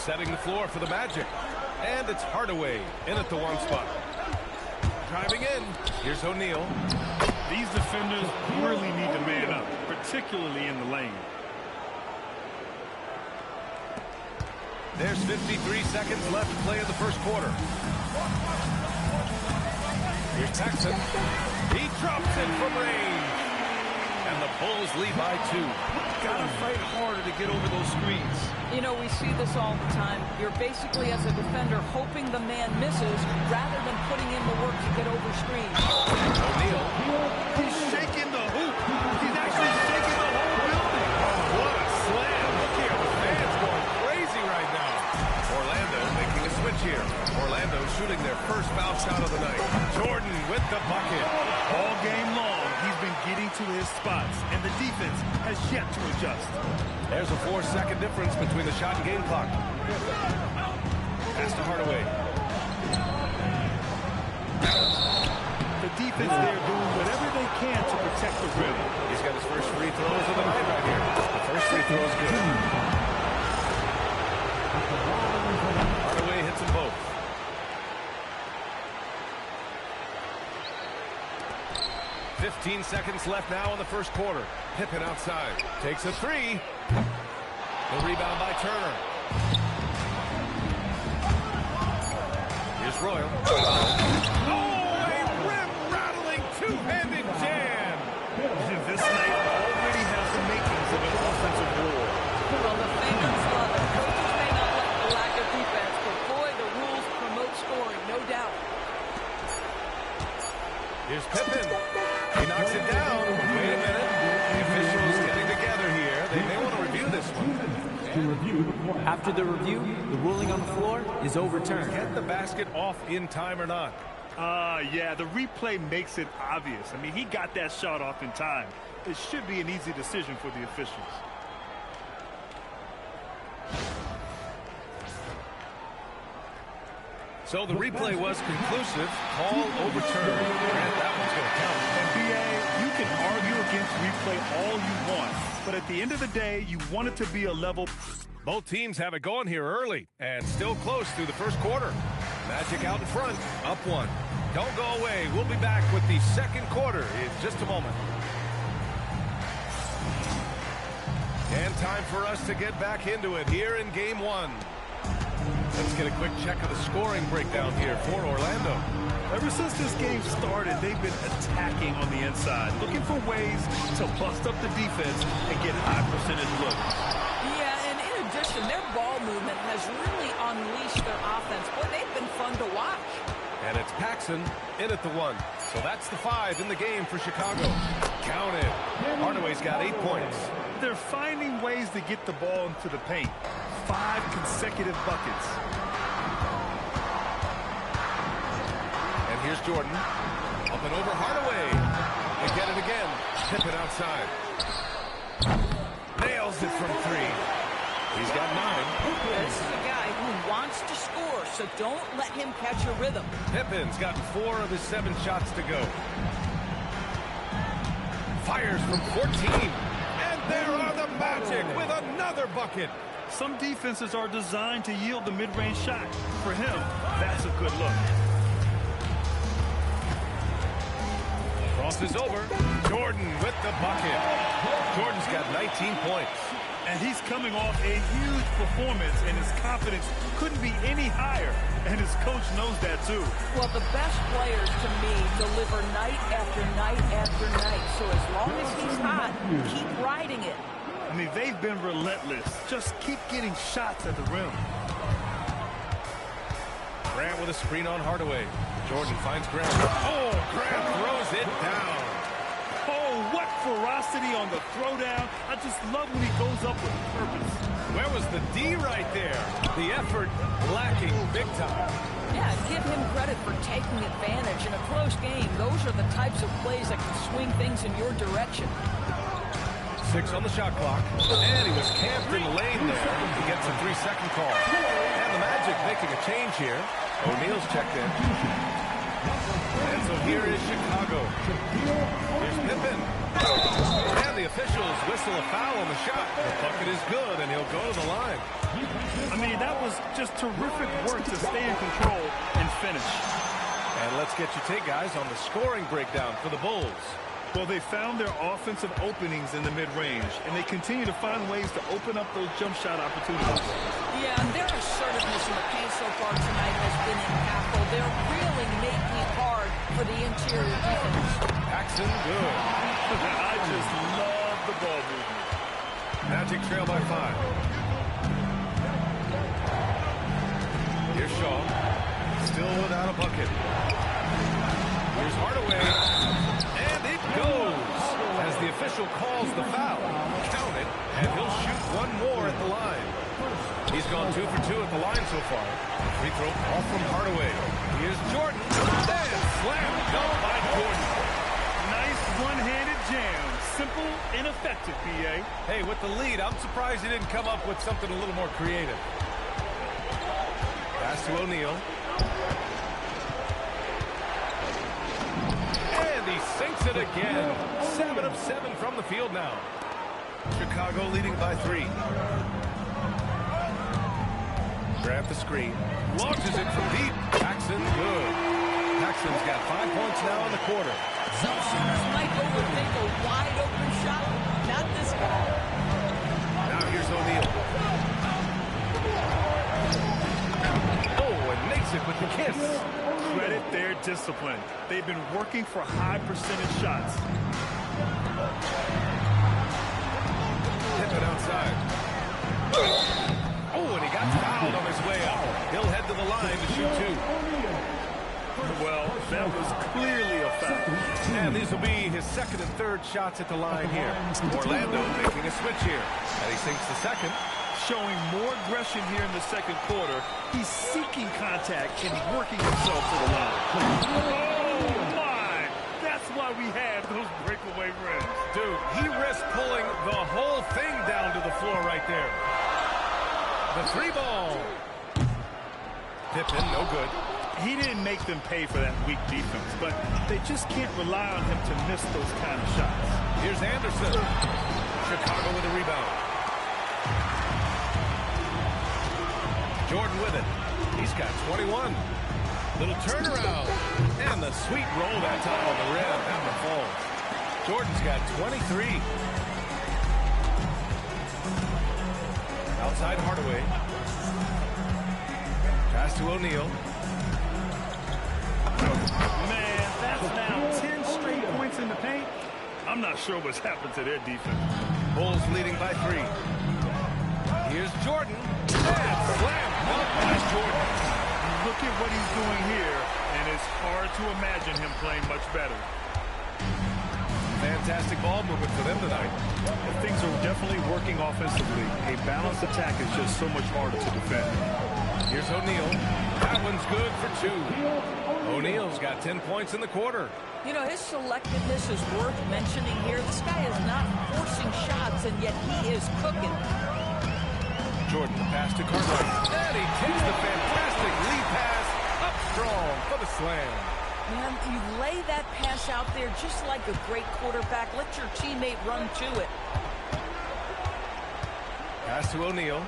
Setting the floor for the Magic. And it's Hardaway in at the one spot. Driving in. Here's O'Neal. These defenders really need to man up, particularly in the lane. There's 53 seconds left to play in the first quarter. Here's Paxson. He drops it from range. And the Bulls lead by 2. Gotta fight harder to get over those screens. You know, we see this all the time. You're basically, as a defender, hoping the man misses rather than putting in the work to get over screens. O'Neal. He's shaking the hoop. He's actually shaking the whole building. Oh, what a slam. Look here, the fans going crazy right now. Orlando making a switch here. Orlando shooting their first foul shot of the night. Jordan with the bucket. All game long, he's been getting to his spots, and the defense has yet to adjust. There's a 4-second difference between the shot and game clock. Pass to Hardaway. The defense there doing whatever they can to protect the rim. He's got his first free throws of the night right here. The first free throw is good. Hardaway hits them both. "15 seconds left now in the first quarter. Pippen outside. Takes a three. The rebound by Turner. Here's Royal. Oh, a rim-rattling two-handed jam. This night already has the makings of an offensive war. Well, the fans love it. Coaches may not like the lack of defense, but boy, the rules promote scoring, no doubt. Here's Pippen. He knocks it down. Wait a minute. The officials getting together here. They may want to review this one. After the review, the ruling on the floor is overturned. Get the basket off in time or not? Yeah, the replay makes it obvious. I mean, he got that shot off in time. It should be an easy decision for the officials. So the replay was conclusive. Call overturned. And that one's going to count. And BA, you can argue against replay all you want, but at the end of the day, you want it to be a level. Both teams have it going here early and still close through the first quarter. Magic out in front, up 1. Don't go away. We'll be back with the second quarter in just a moment. And time for us to get back into it here in Game 1. Let's get a quick check of the scoring breakdown here for Orlando. Ever since this game started, they've been attacking on the inside, looking for ways to bust up the defense and get high percentage looks. Yeah, and in addition, their ball movement has really unleashed their offense. Boy, they've been fun to watch. And it's Paxson in at the 1. So that's the 5 in the game for Chicago. Count it. Hardaway's got 8 points. They're finding ways to get the ball into the paint. 5 consecutive buckets. And here's Jordan. Up and over Hardaway. They get it again. Pippen outside. Nails it from 3. He's got 9. This is a guy who wants to score, so don't let him catch a rhythm. Pippen's gotten 4 of his 7 shots to go. Fires from 14. And there are the Magic with another bucket. Some defenses are designed to yield the mid-range shot. For him, that's a good look. Cross is over. Jordan with the bucket. Jordan's got 19 points. And he's coming off a huge performance, and his confidence couldn't be any higher. And his coach knows that, too. Well, the best players, to me, deliver night after night after night. So as long as he's hot, keep riding it. I mean, they've been relentless. Just keep getting shots at the rim. Grant with a screen on Hardaway. Jordan finds Grant. Oh, Grant throws it down. Oh, what ferocity on the throwdown. I just love when he goes up with purpose. Where was the D right there? The effort lacking big time. Yeah, give him credit for taking advantage in a close game. Those are the types of plays that can swing things in your direction. 6 on the shot clock. And he was camped in the lane there. He gets a 3-second call. And the Magic making a change here. O'Neal's checked in. And so here is Chicago. Here's Pippen. And the officials whistle a foul on the shot. The bucket is good, and he'll go to the line. I mean, that was just terrific work to stay in control and finish. And let's get your take, guys, on the scoring breakdown for the Bulls. Well, they found their offensive openings in the mid-range, and they continue to find ways to open up those jump shot opportunities. Yeah, and their assertiveness in the paint so far tonight has been impactful. They're really making it hard for the interior defense. Paxson, good. I just love the ball movement. Magic trail by 5. Here's Shaw. Still without a bucket. Here's Hardaway. And it goes as the official calls the foul. Count it, and he'll shoot one more at the line. He's gone 2 for 2 at the line so far. Free throw off from Hardaway. Here's Jordan. And slam dunk by Jordan. Nice one-handed jam. Simple and effective, PA. Hey, with the lead, I'm surprised he didn't come up with something a little more creative. Pass to O'Neal. And he sinks it again. 7 of 7 from the field now. Chicago leading by 3. Grab the screen. Launches it from deep. Paxson, good. Paxson's got 5 points now in the quarter. Some shooters might overthink a wide-open shot. Not this guy. Now here's O'Neal. Oh, and makes it with the kiss. Credit their discipline. They've been working for high percentage shots. Hit it outside. Oh, and he got fouled on his way up. He'll head to the line to shoot 2. Well, that was clearly a foul. And these will be his second and third shots at the line here. Orlando making a switch here. And he sinks the second. Showing more aggression here in the second quarter. He's seeking contact and working himself to the line. Oh, my! That's why we have those breakaway rims. Dude, he risked pulling the whole thing down to the floor right there. The 3 ball. Pippen, no good. He didn't make them pay for that weak defense, but they just can't rely on him to miss those kind of shots. Here's Anderson. Chicago with a rebound. Jordan with it. He's got 21. Little turnaround. And the sweet roll that time on the rim. That one falls. Jordan's got 23. Outside Hardaway. Pass to O'Neal. Man, that's now 10 straight points in the paint. I'm not sure what's happened to their defense. Bulls leading by 3. Here's Jordan. And slam dunk by Jordan. Look at what he's doing here, and it's hard to imagine him playing much better. Fantastic ball movement for them tonight. And things are definitely working offensively. A balanced attack is just so much harder to defend. Here's O'Neal. That one's good for 2. O'Neal's got 10 points in the quarter. You know, his selectiveness is worth mentioning here. This guy is not forcing shots, and yet he is cooking. Jordan, the pass to Cartwright. And he takes the fantastic lead pass up strong for the slam. Man, you lay that pass out there just like a great quarterback. Let your teammate run to it. Pass to O'Neal.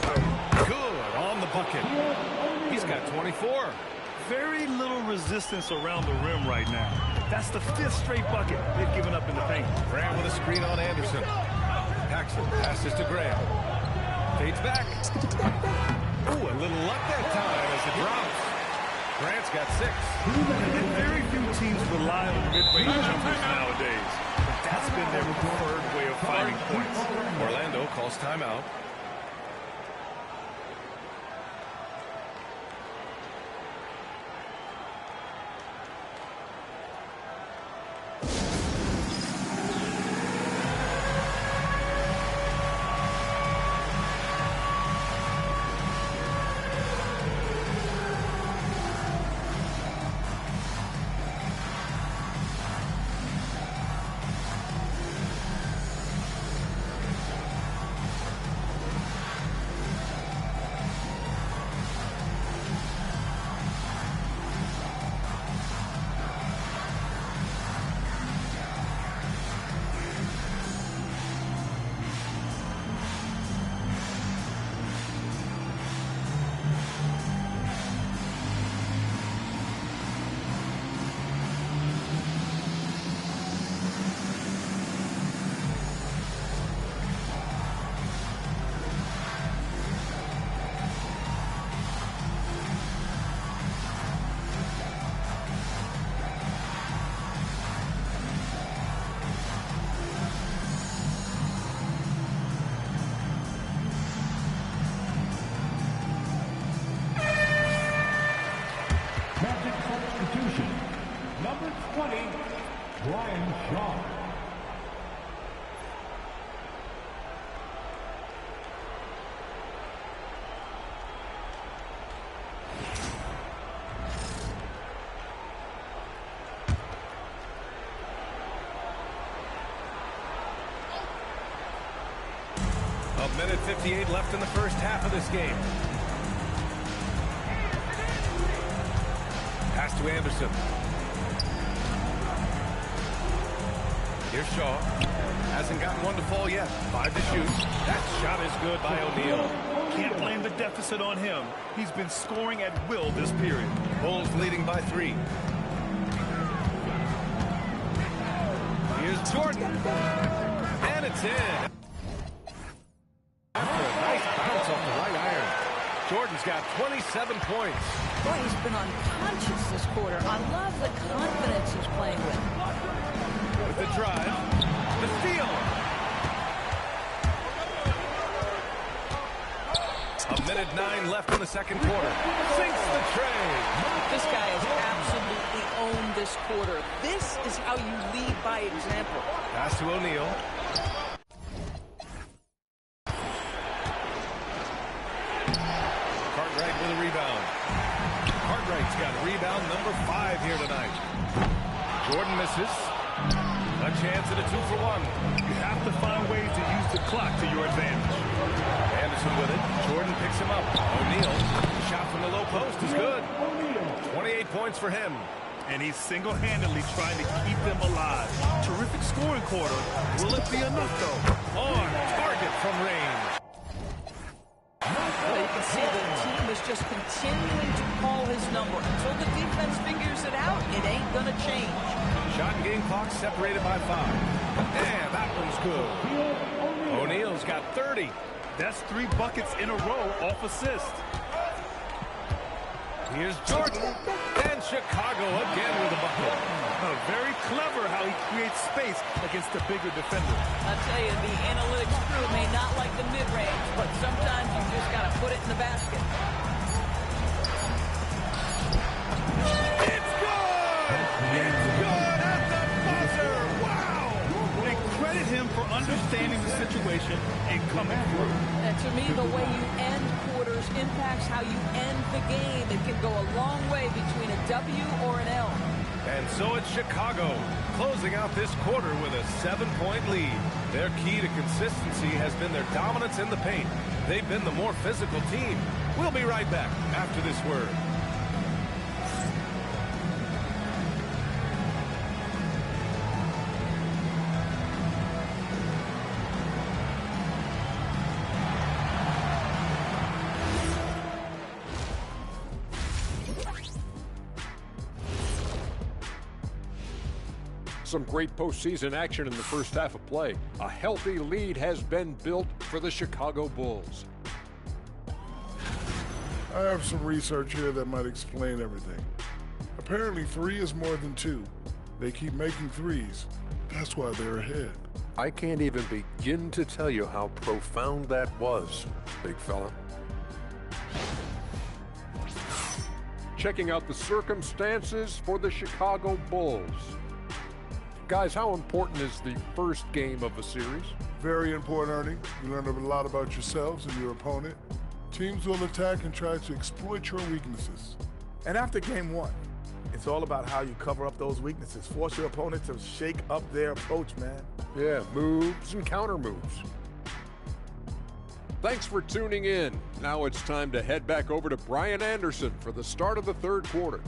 Good on the bucket. He's got 24. Very little resistance around the rim right now. That's the 5th straight bucket they've given up in the paint. Graham with a screen on Anderson. Paxson passes to Graham. Fades back. Ooh, a little luck that time as it drops. Grant's got 6. Very few teams rely on mid-range jumpers nowadays. But that's been their preferred way of fighting points. Orlando calls timeout. A minute 58 left in the first half of this game. Pass to Anderson. Here's Shaw. Hasn't gotten one to fall yet. 5 to shoot. That shot is good by O'Neal. Can't blame the deficit on him. He's been scoring at will this period. Bulls leading by 3. Here's Jordan. And it's in. After a nice bounce off the right iron. Jordan's got 27 points. Boy, he's been unconscious this quarter. I love the confidence he's playing with. With the drive. The steal. A minute 9 left in the second quarter. Sinks the tray. This guy has absolutely owned this quarter. This is how you lead by example. Pass to O'Neal. Cartwright with a rebound. Cartwright's got rebound number 5 here tonight. Jordan misses. A chance at a 2-for-1. You have to find ways to use the clock to your advantage. Anderson with it. Jordan picks him up. O'Neal. Shot from the low post is good. 28 points for him. And he's single-handedly trying to keep them alive. Terrific scoring quarter. Will it be enough, though? On target from range. Well, you can see the team is just continuing to call his number. Until the defense figures it out, it ain't going to change. Shot and game clock separated by 5. And that one's good. O'Neal's got 30. That's 3 buckets in a row off assist. Here's Jordan. And Chicago again with a bucket. Very clever how he creates space against the bigger defender. I tell you, the analytics crew may not like the mid-range, but sometimes you just got to put it in the basket. It's good! It's good at the buzzer! Wow! They credit him for understanding the situation and coming through. And to me, the way you end quarters impacts how you end the game. It can go a long way between a W or an L. And so it's Chicago, closing out this quarter with a 7-point lead. Their key to consistency has been their dominance in the paint. They've been the more physical team. We'll be right back after this word. Some great postseason action in the first half of play. A healthy lead has been built for the Chicago Bulls. I have some research here that might explain everything. Apparently 3 is more than 2. They keep making threes. That's why they're ahead. I can't even begin to tell you how profound that was, big fella. Checking out the circumstances for the Chicago Bulls. Guys, how important is the first game of a series? Very important, Ernie. You learn a lot about yourselves and your opponent. Teams will attack and try to exploit your weaknesses. And after game 1, it's all about how you cover up those weaknesses. Force your opponent to shake up their approach, man. Yeah, moves and counter moves. Thanks for tuning in. Now it's time to head back over to Brian Anderson for the start of the third quarter.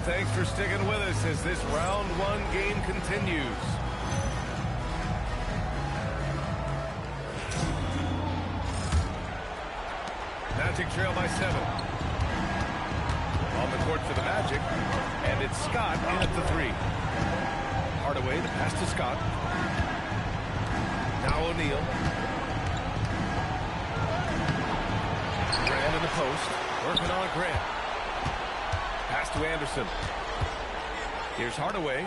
Thanks for sticking with us as this round 1 game continues. Magic trail by 7. On the court for the Magic, and it's Scott in at the 3. Hardaway, the pass to Scott. Now O'Neal. Grant in the post, working on Grant. Pass to Anderson. Here's Hardaway.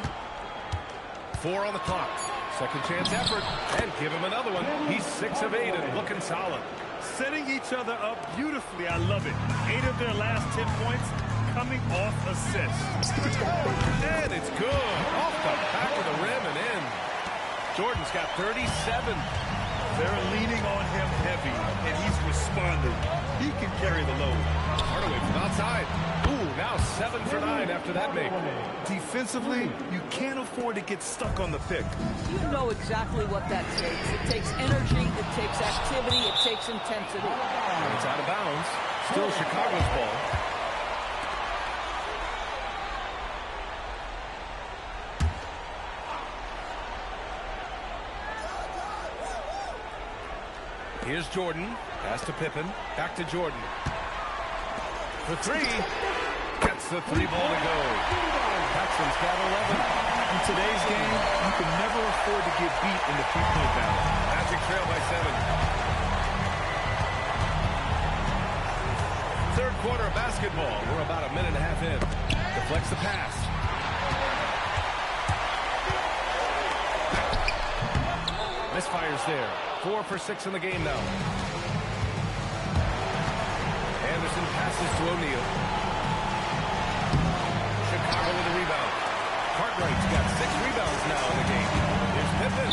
4 on the clock. Second chance effort. And give him another one. He's 6 of 8 and looking solid. Setting each other up beautifully. I love it. 8 of their last 10 points coming off assists. And it's good. Off the back of the rim and in. Jordan's got 37. They're leaning on him heavy, and he's responding. He can carry the load. Hardaway from outside. Ooh, now 7 for 9 after that make. Defensively, you can't afford to get stuck on the pick. You know exactly what that takes. It takes energy, it takes activity, it takes intensity. It's out of bounds. Still Chicago's ball. Here's Jordan. Pass to Pippen. Back to Jordan. For 3. Gets the 3 ball to go. Paxson's got 11. In today's game, you can never afford to get beat in the three-point battle. Magic trail by 7. Third quarter of basketball. We're about a minute and a half in. Deflects the pass. Misfires there. 4 for 6 in the game now. Anderson passes to O'Neal. Chicago with a rebound. Cartwright's got 6 rebounds now in the game. Here's Pippen.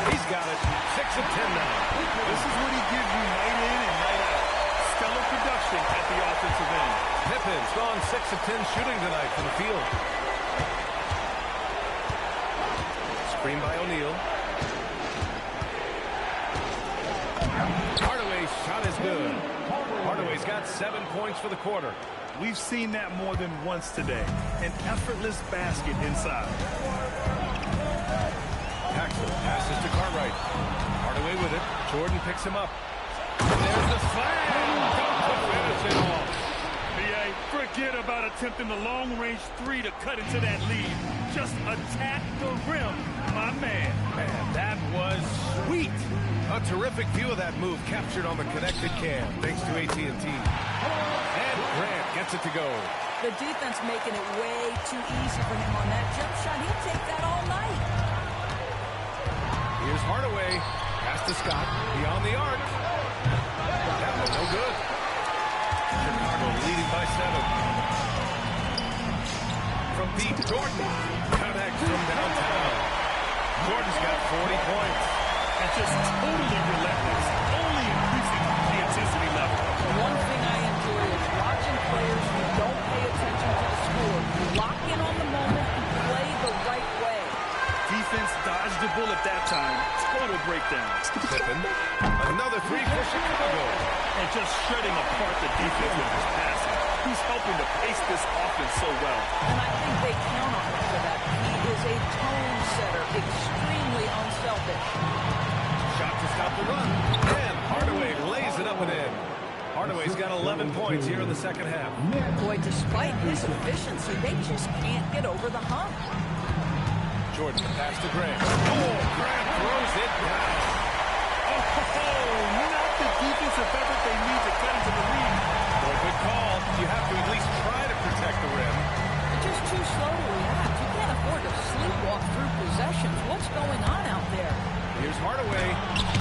He's got it. 6 of 10 now. This is what he gives you night in and night out. Stellar production at the offensive end. Pippen's gone 6 of 10 shooting tonight from the field. Screen by O'Neal. Hardaway's shot is good. Hardaway's got 7 points for the quarter. We've seen that more than once today. An effortless basket inside. Paxson passes to Cartwright. Hardaway with it. Jordan picks him up. There's the slam. Don't finish it all. BA, forget about attempting the long-range 3 to cut into that lead. Just attack the rim, my man. Man, that was sweet. A terrific view of that move captured on the connected cam, thanks to AT&T. And Grant gets it to go. The defense making it way too easy for him on that jump shot. He'll take that all night. Here's Hardaway. Pass to Scott. Beyond the arc. That was no good. Chicago leading by 7. From deep, Jordan connects from downtown. Jordan's got 40 points. And just totally relentless, only increasing the intensity level. One thing I enjoy is watching players who don't pay attention to the score, lock in on the moment and play the right way. Defense dodged the bullet that time. Total breakdown. Pippen. Another 3 for Chicago. And just shredding apart the defense with his passing. He's helping to pace this offense so well. And I think they count on him for that. He is a tone setter, extremely unselfish. Shot to stop the run. And Hardaway lays it up and in. Hardaway's got 11 points here in the second half. Boy, despite his efficiency, they just can't get over the hump. Jordan, pass to Grant. Oh, Grant throws it down. Oh, not the defensive effort they need to cut into the lead. Boy, good call. You have to at least try to protect the rim. They're just too slow to react. You can't afford to sleepwalk through possessions. What's going on out there? Here's Hardaway.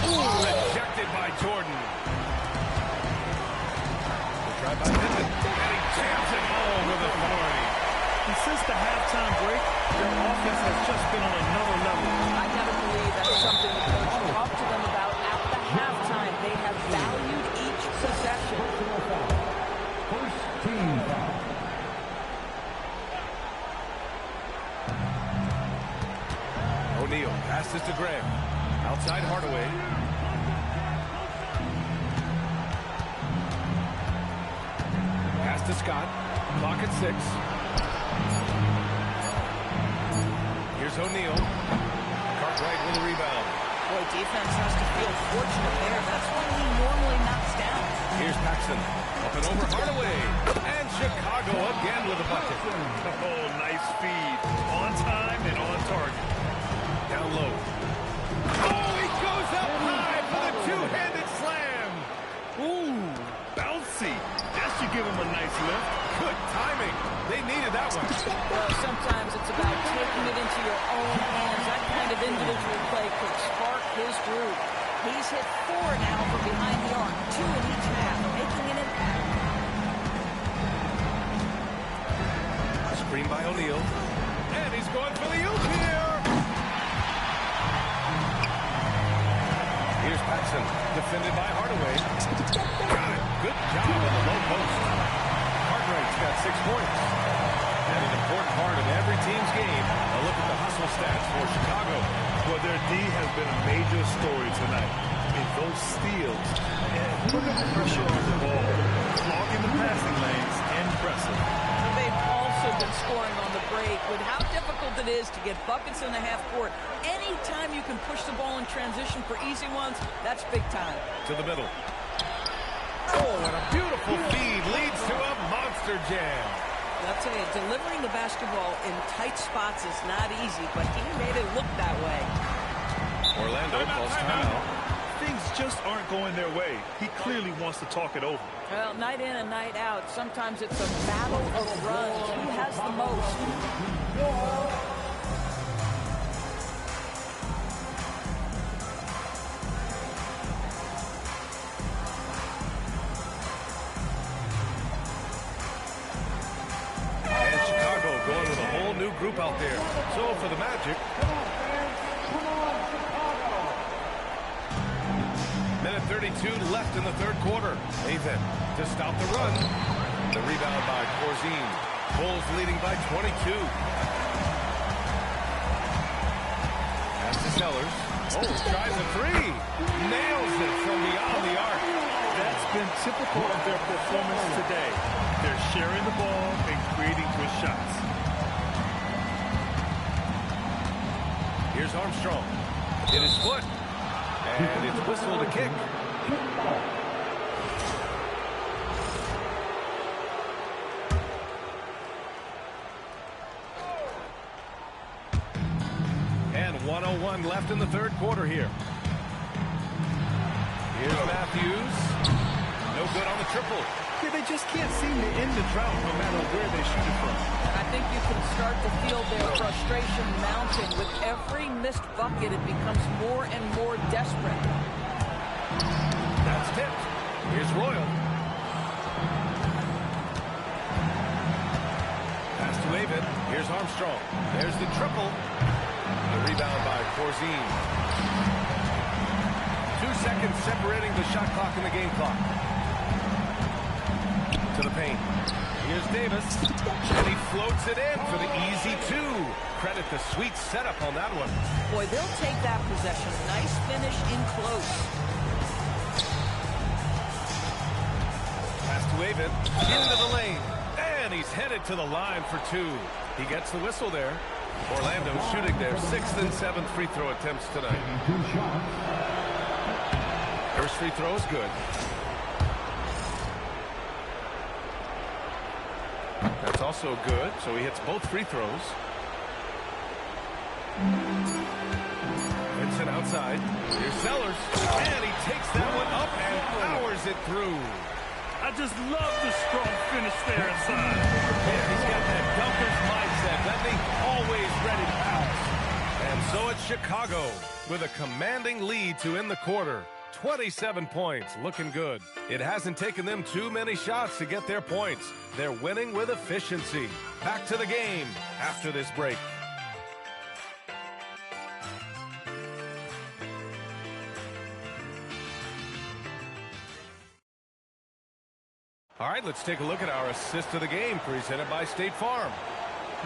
Ooh, rejected by Jordan. Good try by Pippen. And he jams it home with authority. And since the halftime break, their offense has just been on another level. I gotta believe that's something the coach talked to them about at the halftime. They have valued each possession. First team foul. O'Neal passes to Graham. Outside Hardaway. Pass to Scott. Clock at 6. Here's O'Neal. Cartwright with a rebound. Boy, defense has to feel fortunate there. That's when he normally knocks down. Here's Paxson. Up and over Hardaway. And Chicago again with a bucket. Oh, nice feed. On time and on target. Down low. Oh, he goes up high for the two-handed slam. Ooh, bouncy. That should give him a nice lift. Good timing. They needed that one. Well, sometimes it's about taking it into your own hands. That kind of individual play could spark his groove. He's hit 4 now from behind the arc, 2 in each half, making an impact. Screen by O'Neal. And he's going for the oop here. Here's Paxson, defended by Hardaway. Got it. Good job on the low post. Cartwright's got 6 points. And an important part of every team's game, a look at the hustle stats for Chicago. Well, their D has been a major story tonight. I mean, those steals and putting the pressure on the ball, clogging the passing lanes, and pressing. They've also been scoring on the break. With how difficult it is to get buckets in the half court, anytime you can push the ball in transition for easy ones, that's big time. To the middle. Oh, and a beautiful feed leads to a monster jam. I'll tell you, delivering the basketball in tight spots is not easy, but he made it look that way. Orlando calls timeout. Things just aren't going their way. He clearly wants to talk it over. Well, night in and night out, sometimes it's a battle of runs. Who has the most? Group out there. So for the Magic, minute 32 left in the third quarter. Nathan to stop the run. The rebound by Corzine. Bulls leading by 22. Pass to Sellers. Oh, tries a three. Nails it from beyond the arc. That's been typical of their performance today. They're sharing the ball and creating good shots. Here's Armstrong. Hit his foot. And it's whistled a kick. And 1:01 left in the third quarter here. Here's Matthews. No good on the triple. Yeah, they just can't seem to end the drought no matter where they shoot it from. I think you can start to feel their frustration mounting. With every missed bucket, it becomes more and more desperate. That's tipped. Here's Royal. Pass to Avon. Here's Armstrong. There's the triple. The rebound by Corzine. 2 seconds separating the shot clock and the game clock. To the paint. Here's Davis. And he floats it in for the easy 2. Credit the sweet setup on that one. Boy, they'll take that possession. Nice finish in close. Pass to Avon. Into the lane. And he's headed to the line for 2. He gets the whistle there. Orlando shooting their 6th and 7th free throw attempts tonight. First free throw is good. That's also good, so he hits both free throws. Vincent outside. Here's Sellers. And he takes that one up and powers it through. I just love the strong finish there inside. Yeah, he's got that dunker's mindset, doesn't he? Always ready to pounce. And so it's Chicago with a commanding lead to end the quarter. 27 points, looking good. It hasn't taken them too many shots to get their points. They're winning with efficiency. Back to the game after this break. All right, let's take a look at our assist of the game presented by State Farm.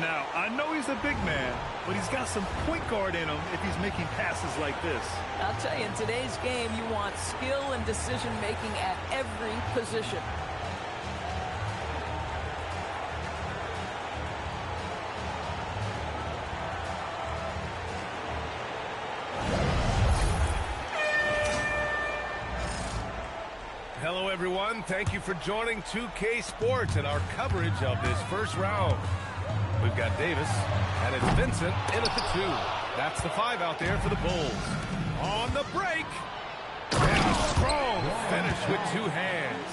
Now, I know he's a big man, but he's got some point guard in him if he's making passes like this. I'll tell you, in today's game, you want skill and decision-making at every position. Hello, everyone. Thank you for joining 2K Sports and our coverage of this first round. We've got Davis, and it's Vincent in at the 2. That's the 5 out there for the Bulls. On the break, and a strong finish with 2 hands.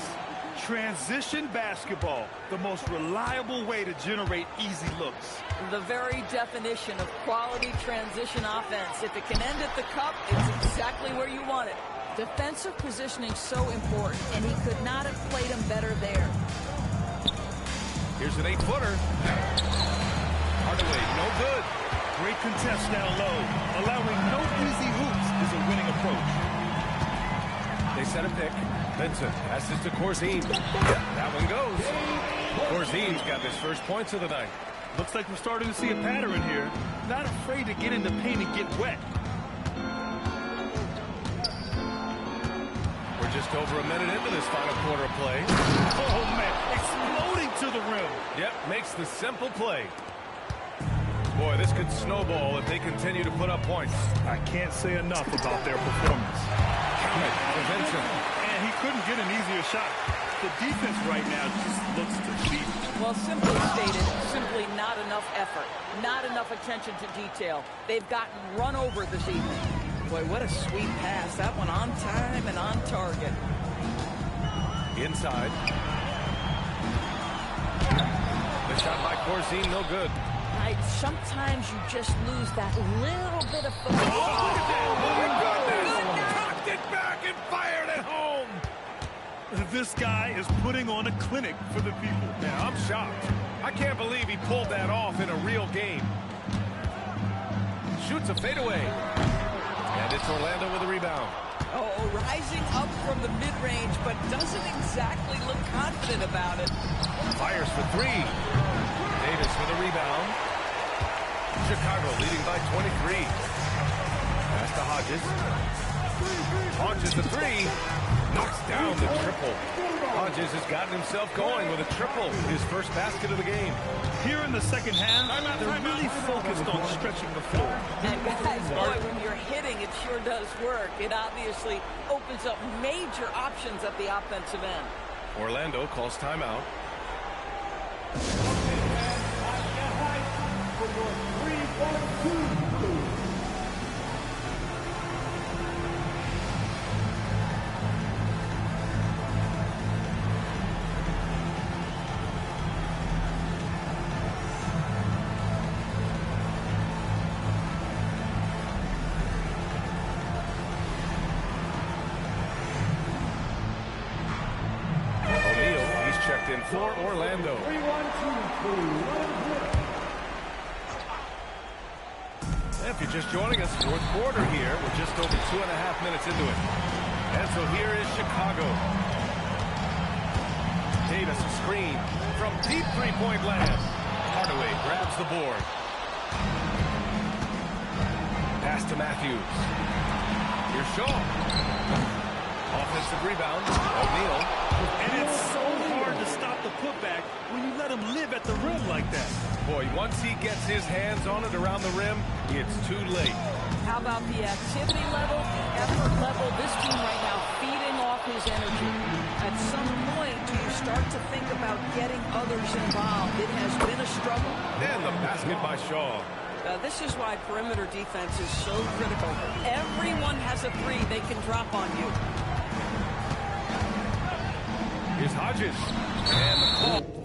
Transition basketball, the most reliable way to generate easy looks. The very definition of quality transition offense. If it can end at the cup, it's exactly where you want it. Defensive positioning so important, and he could not have played him better there. Here's an 8-footer. Hardaway, no good. Great contest down low. Allowing no easy hoops is a winning approach. set a pick. Vincent passes to Corzine. That one goes. Corzine's got his first points of the night. Looks like we're starting to see a pattern here. Not afraid to get in the paint and get wet. We're just over a minute into this final quarter of play. Oh, man, exploding to the rim. Yep, makes the simple play. Boy, this could snowball if they continue to put up points. I can't say enough about their performance. Count it for Vincent. And he couldn't get an easier shot. The defense right now just looks defeated. Well, simply stated, simply not enough effort, not enough attention to detail. They've gotten run over this evening. Boy, what a sweet pass. That one on time and on target. Inside. The shot by Corzine, no good. Right, sometimes you just lose that little bit of focus. Oh, look at that! Oh, my goodness! Cocked it back and fired it home! This guy is putting on a clinic for the people. Yeah, I'm shocked. I can't believe he pulled that off in a real game. Shoots a fadeaway. And it's Orlando with a rebound. Oh, rising up from the mid-range, but doesn't exactly look confident about it. Fires for three. Davis with a rebound. Chicago leading by 23. Pass to Hodges. Launches the three. Knocks down the triple. Hodges has gotten himself going with a triple. His first basket of the game. Here in the second half, they're really focused on stretching the floor. And guys, boy, when you're hitting, it sure does work. It obviously opens up major options at the offensive end. Orlando calls timeout. In for Orlando. If you're just joining us, fourth quarter here. We're just over 2.5 minutes into it. And so here is Chicago. Davis a screen from deep three-point land. Hardaway grabs the board. Pass to Matthews. Here's Shaw. Offensive rebound. O'Neal. And it's so hard to stop the putback when you let him live at the rim like that. Boy, once he gets his hands on it around the rim, it's too late. How about the activity level, the effort level? This team right now feeding off his energy. At some point, do you start to think about getting others involved? It has been a struggle. And the basket by Shaw. This is why perimeter defense is so critical. Everyone has a three they can drop on you. Here's Hodges. And the call.